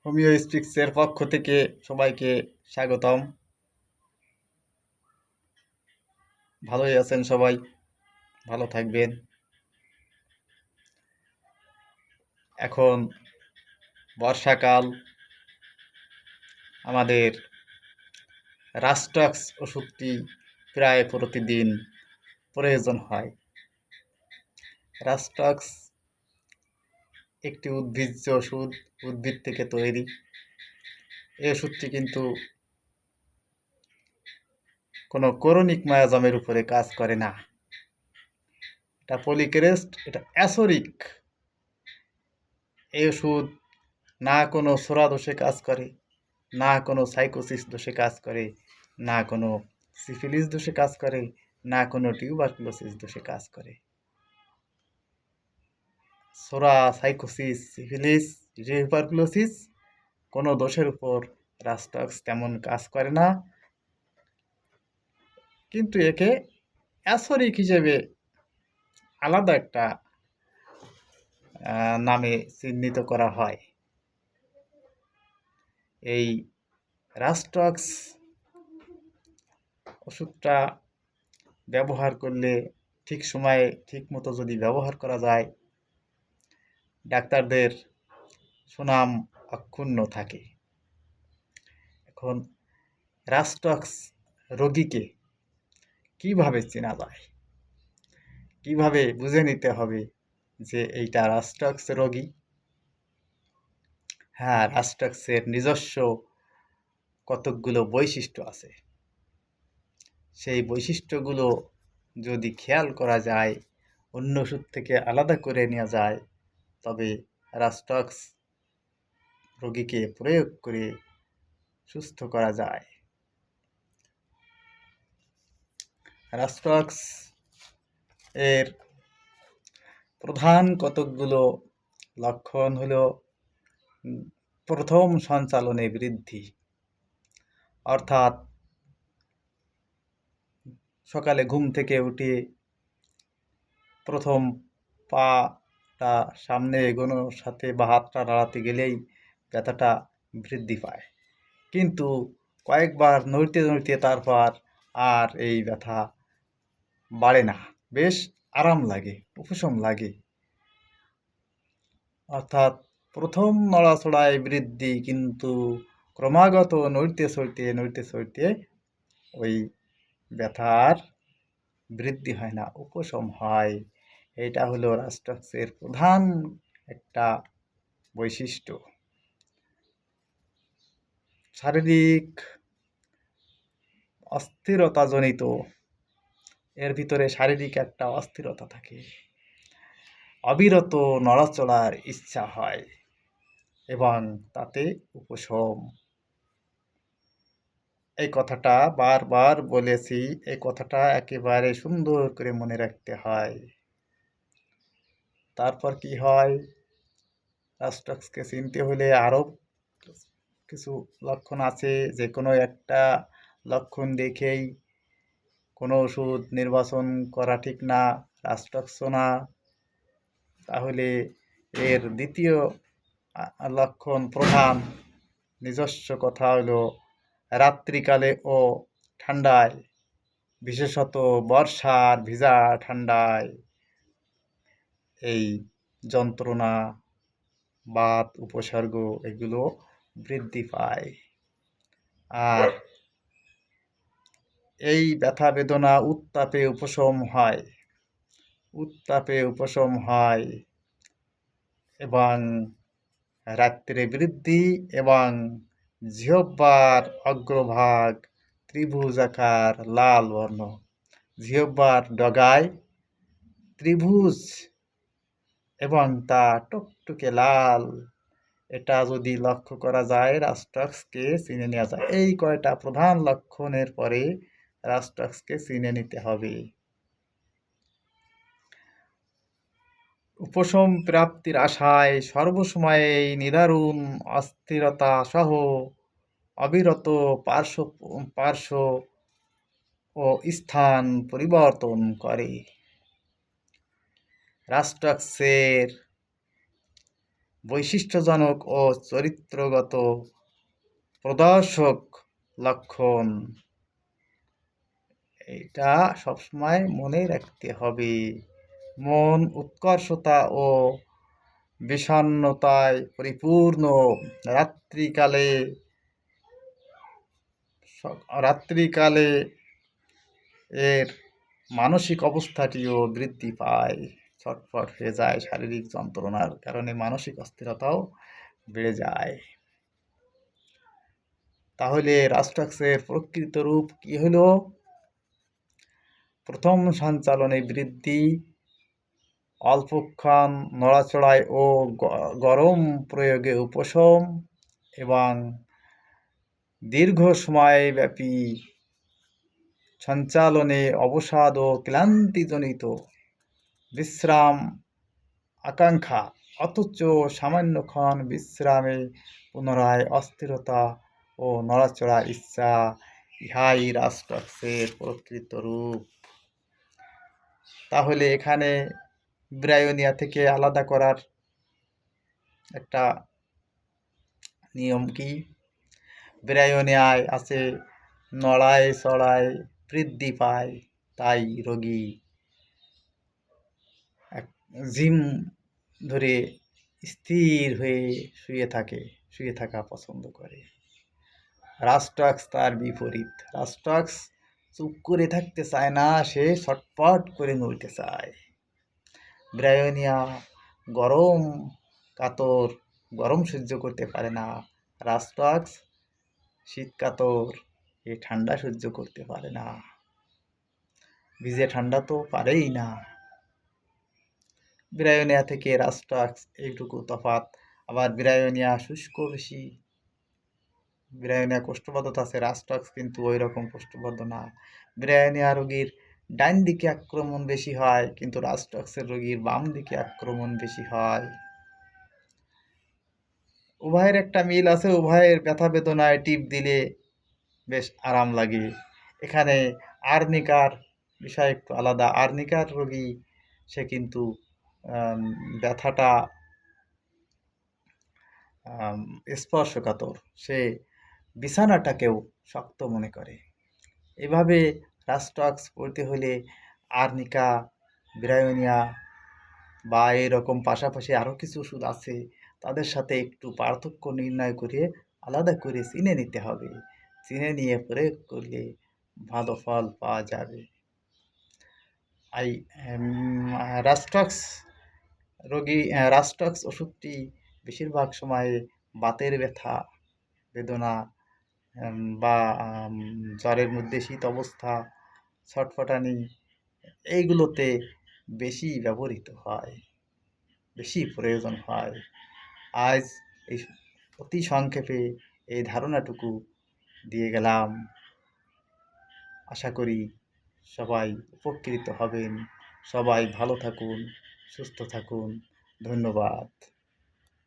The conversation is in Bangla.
হোমিও স্পিক্সের পক্ষ থেকে সবাইকে স্বাগতম। ভালোই আছেন সবাই, ভালো থাকবেন। এখন বর্ষাকাল, আমাদের রাস্টক্স ওষুধটি প্রায় প্রতিদিন প্রয়োজন হয়। রাস্টক্স একটি উদ্ভিজ্জ ওষুধ, উদ্ভিদ থেকে তৈরি। এই ওষুধটি কিন্তু কোনো করণিক মায়াজামের উপরে কাজ করে না। এটা পলিক্রেস্ট, এটা অ্যাসোরিক। এই ওষুধ না কোনো ছোরা দোষে কাজ করে, না কোনো সাইকোসিস দোষে কাজ করে, না কোনো সিফিলিস দোষে কাজ করে, না কোনো টিউবারকুলোসিস দোষে কাজ করে। ছোরা, সাইকোসিস, সিফিলিস, টিউবারকুলোসিস কোনো দোষের উপর রাস্টক্স তেমন কাজ করে না, কিন্তু একে অ্যাসোরিক হিসেবে আলাদা একটা নামে চিহ্নিত করা হয়। এই রাস্টক্স ওষুধটা ব্যবহার করলে, ঠিক সময়ে ঠিক মতো যদি ব্যবহার করা যায়, ডাক্তারদের সুনাম অক্ষুণ্ণ থাকে। এখন রাস্টক্স রোগীকে কিভাবে চেনা যায়, কিভাবে বুঝে নিতে হবে যে এইটা রাস্টক্স রোগী? হ্যাঁ, রাস্টক্সের নিজস্ব কতকগুলো বৈশিষ্ট্য আছে। সেই বৈশিষ্ট্যগুলো যদি খেয়াল করা যায়, অন্য ওষুধ থেকে আলাদা করে নেওয়া যায়, তবে রাস্টক্স রোগীকে প্রয়োগ করে সুস্থ করা যায়। রাস্টক্স এর প্রধান কতকগুলো লক্ষণ হলো, প্রথম সঞ্চালনে বৃদ্ধি, অর্থাৎ সকালে ঘুম থেকে উঠে প্রথম পাটা সামনে এগোনোর সাথে বা হাতটা নাড়াতে গেলেই ব্যথাটা বৃদ্ধি পায়, কিন্তু কয়েকবার নড়তে নড়তে তারপর আর এই ব্যথা বাড়ে না, বেশ আরাম লাগে, উপশম লাগে। অর্থাৎ প্রথম নড়াচড়ায় বৃদ্ধি, কিন্তু ক্রমাগত নড়তে চড়তে ওই ব্যথার বৃদ্ধি হয় না, উপশম হয়। এটা হলো রাস্টক্সের প্রধান একটা বৈশিষ্ট্য। শারীরিক অস্থিরতাজনিত, এর ভিতরে শারীরিক একটা অস্থিরতা থাকে, অবিরত নড়াচড়ার ইচ্ছা হয় এবং তাতে উপশম। এই কথাটা বারবার বলেছি, এই কথাটা একেবারে সুন্দর করে মনে রাখতে হয়। তারপর কি হয়, রাস্টক্সকে চিনতে হলে আরও কিছু লক্ষণ আছে। যে কোনো একটা লক্ষণ দেখেই কোনো ওষুধ নির্বাচন করা ঠিক না। রাস্টক্স না, তাহলে এর দ্বিতীয় লক্ষণ, প্রধান নিজস্ব কথা হলো, রাত্রিকালে ও ঠান্ডায়, বিশেষত বর্ষার ভিজা ঠান্ডায় এই যন্ত্রণা, বাত, উপসর্গ এগুলো বৃদ্ধি পায়। আর এই ব্যথা বেদনা উত্তাপে উপশম হয় এবং রাত্রে বৃদ্ধি, এবং জিহ্বার অগ্রভাগ ত্রিভুজাকার লাল বর্ণ, জিহ্বার ডগায় ত্রিভুজ এবং তা টকটকে লাল। এটা যদি লক্ষ্য করা যায়, রাস্টক্সকে চিনে নেওয়া যায়। এই কয়টা প্রধান লক্ষণের পরে রাস্টক্সকে চিনে নিতে হবে। উপশম প্রাপ্তির আশায় সর্বসময়ে নিদারুণ অস্থিরতা সহ অবিরত পার্শ্ব ও স্থান পরিবর্তন করে। রাস্টক্সের বৈশিষ্ট্যজনক ও চরিত্রগত প্রদর্শক লক্ষণ। এটা সবসময় মনে রাখতে হবে। মন উৎকর্ষতা ও বিষণ্ণতায় পরিপূর্ণ। রাত্রিকালে রাত্রিকালে এর মানসিক অবস্থাটিও বৃদ্ধি পায়, ছটফট হয়ে যায়। শারীরিক যন্ত্রণার কারণে মানসিক অস্থিরতাও বেড়ে যায়। তাহলে রাস্টাক্সের প্রকৃত রূপ কি হলো? প্রথম সঞ্চালনে বৃদ্ধি, অল্পক্ষণ নড়াচড়ায় ও গরম প্রয়োগে উপশম, এবং দীর্ঘ সময়ব্যাপী সঞ্চালনে অবসাদ ও ক্লান্তিজনিত বিশ্রাম আকাঙ্ক্ষা, অথচ সামান্যক্ষণ বিশ্রামে পুনরায় অস্থিরতা ও নড়াচড়ার ইচ্ছা, ইহাই রাস্টাক্সের প্রকৃত রূপ। তাহলে এখানে ব্রায়োনিয়া থেকে আলাদা করার একটা নিয়ম কি? ব্রায়োনিয়ায় আছে নড়ায় চড়ায় বৃদ্ধি পায়, তাই রোগী জিম ধরে স্থির হয়ে শুয়ে থাকা পছন্দ করে। রাস্টাক্স তার বিপরীত। রাস্টাক্স চুপ করে থাকতে চায় না, সে ছটফট করে নড়তে চায়। ব্রায়োনিয়া গরম কাতর, গরম সহ্য করতে পারে না। রাস্টাক্স শীত কাতর, এ ঠান্ডা সহ্য করতে পারে না। ভিজে ঠান্ডা তো পারেই না। ব্রায়োনিয়া থেকে রাস্টাক্স এইটুকু তফাৎ। আবার ব্রায়োনিয়া শুষ্ক বেশি। ব্রায়োনিয়া কোষ্ঠবদ্ধতা আছে, রাস্টাক্স কিন্তু ওই রকম কোষ্ঠবদ্ধ না। ব্রায়োনিয়া রোগীর ডান দিকে আক্রমণ বেশি হয়, কিন্তু রাস্টাক্সের রোগীর বাম দিকে আক্রমণ বেশি হয়। উভয়ের একটা মিল আছে, উভয়ের ব্যথা বেদনায় টিপ দিলে বেশ আরাম লাগে। এখানে আর্নিকার বিষয় একটু আলাদা। আর্নিকার রোগী সে কিন্তু ব্যথাটা স্পর্শকাতর, সে বিছানাটাকেও শক্ত মনে করে। এভাবে রাস্টাক্স পড়তে হলে আর্নিকা, ব্রায়োনিয়া বা এরকম পাশাপাশি আরও কিছু ওষুধ আছে, তাদের সাথে একটু পার্থক্য নির্ণয় করে আলাদা করে চিনে নিতে হবে। চিনে নিয়ে প্রয়োগ করলে ভালো ফল পাওয়া যাবে। রাস্টাক্স রাস্টাক্স ওষুধটি বেশিরভাগ সময়ে বাতের ব্যথা বেদনা বা জ্বরের মধ্যে শীত অবস্থা, ছটফটানি, এইগুলোতে বেশি ব্যবহৃত হয়, বেশি প্রয়োজন হয়। আজ এই অতি সংক্ষেপে এই ধারণাটুকু দিয়ে গেলাম। আশা করি সবাই উপকৃত হবেন। সবাই ভালো থাকুন, সুস্থ থাকুন। ধন্যবাদ।